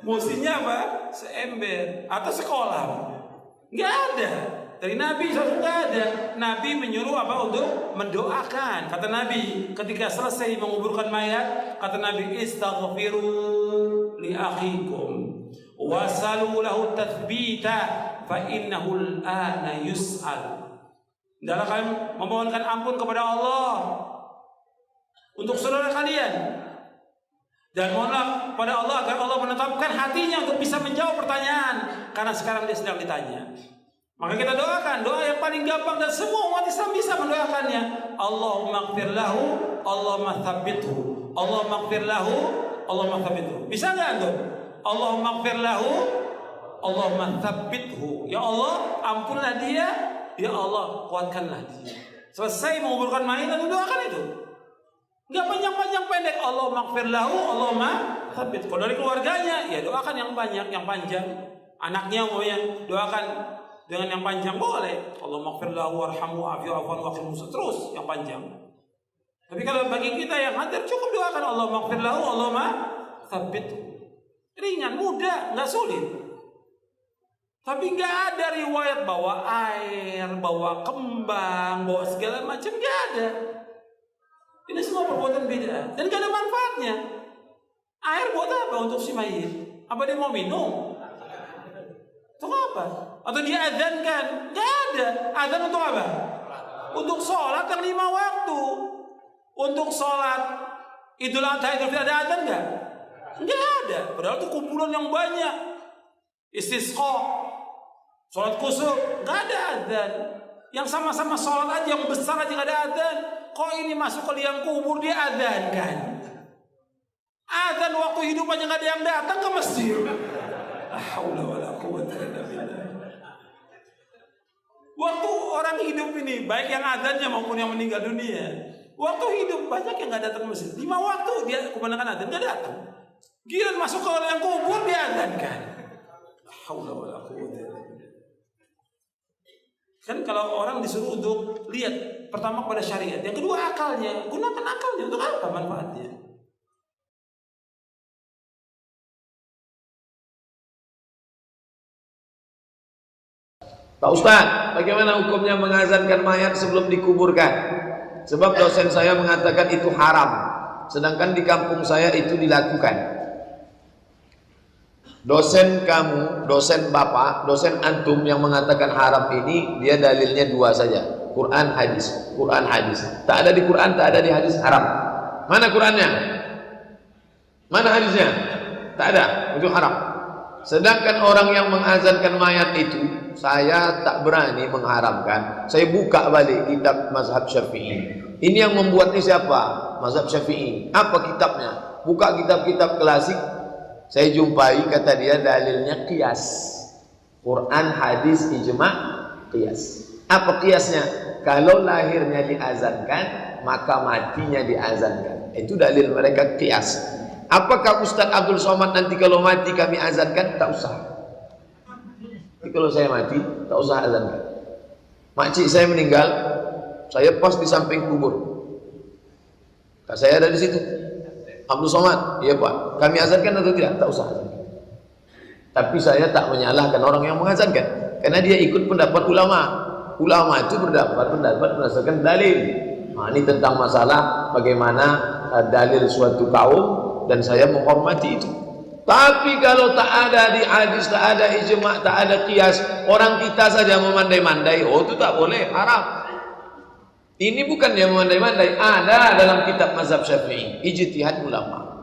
Musinya apa? Seember atau sekolah. Nggak ada. Dari Nabi SAW nggak ada. Nabi menyuruh apa? Untuk mendoakan. Kata Nabi ketika selesai menguburkan mayat, kata Nabi, istaghfiru li akhikum wasalu lahu tathbita fa innahu al-ana yus'al. Hendaklah kalian memohonkan ampun kepada Allah untuk saudara kalian, dan mohonlah pada Allah agar Allah menetapkan hatinya untuk bisa menjawab pertanyaan, karena sekarang dia sedang ditanya. Maka kita doakan doa yang paling gampang dan semua umat Islam bisa mendoakannya. Allahumma ighfir lahu, Allahumma tsabbithu. Allahumma ighfir lahu, Allahumma tsabbithu. Bisa enggak antum? Allahumma ighfir lahu, Allahumma tsabbithu. Ya Allah, ampunlah dia, ya Allah, kuatkanlah dia. Selesai menguburkan mayat lalu doakan itu. Enggak panjang-panjang pendek. Allahumma ighfir lahu, Allahumma tsabbithu. Kalau dari keluarganya, ya doakan yang banyak, yang panjang. Anaknya maunya doakan dengan yang panjang boleh. Allahumma ighfir lahu warhamhu wa'afihi wa'fu anhu terus yang panjang. Tapi kalau bagi kita yang hadir cukup doakan Allahumma ighfir lahu, Allahumma tsabbithu. Ringan, mudah, enggak sulit. Tapi enggak ada riwayat bawa air, bawa kembang, bawa segala macam, enggak ada. Ini semua perbuatan bid'ah dan enggak ada manfaatnya. Air buat apa untuk si mayit? Apa dia mau minum? Untuk apa? Atau dia adzankan? Enggak ada. Adzan untuk apa? Untuk sholat yang 5 waktu. Untuk sholat Idul Adha, Idul Fitri ada adzan enggak? Enggak ada. Padahal itu kumpulan yang banyak. Istisqa, sholat kusuf, enggak ada adzan. Yang sama-sama sholat aja yang besar aja enggak ada adzan. Kok ini masuk ke liang kubur dia adzankan? Adzan waktu hidup aja enggak ada yang datang ke masjid. La haula wala quwwata illa billah. Waktu orang hidup ini, baik yang adzannya maupun yang meninggal dunia, waktu hidup banyak yang nggak datang ke masjid. 5 waktu dia kumandangkan adzan nggak datang. Giliran masuk ke yang kubur dia adzankan. La haula wala quwwata illa billah. Kan kalau orang disuruh untuk lihat pertama pada syariat, yang kedua akalnya, gunakan akalnya untuk apa manfaatnya? Pak Ustaz, bagaimana hukumnya mengazankan mayat sebelum dikuburkan? Sebab dosen saya mengatakan itu haram, sedangkan di kampung saya itu dilakukan. Dosen kamu, dosen bapak, dosen antum yang mengatakan haram ini, dia dalilnya 2 saja, Quran hadis, Quran hadis. Tak ada di Quran, tak ada di hadis, haram. Mana Qurannya? Mana hadisnya? Tak ada, itu haram. Sedangkan orang yang mengazankan mayat itu, saya tak berani mengharamkan. Saya buka balik kitab mazhab Syafi'i. Ini yang membuatnya siapa? Mazhab Syafi'i. Apa kitabnya? Buka kitab-kitab klasik, saya jumpai kata dia dalilnya qiyas. Quran, hadis, ijma', qiyas. Apa qiyasnya? Kalau lahirnya diazankan, maka matinya diazankan. Itu dalil mereka qiyas. Apakah Ustaz Abdul Somad nanti kalau mati kami azankan? Tak usah. Jadi kalau saya mati, tak usah azankan. Makcik saya meninggal, saya pas di samping kubur. Saya ada di situ. Abdul Somad, iya Pak. Kami azankan atau tidak? Tak usah azankan. Tapi saya tak menyalahkan orang yang mengazankan, karena dia ikut pendapat ulama. Ulama itu pendapat berdasarkan dalil. Nah, ini tentang masalah bagaimana dalil suatu kaum, dan saya menghormati itu. Tapi kalau tak ada di hadis, tak ada ijma', tak ada qiyas, orang kita saja memandai-mandai, oh itu tak boleh, haram. Ini bukan yang memandai-mandai, ada dalam kitab mazhab Syafi'i, ijtihad ulama.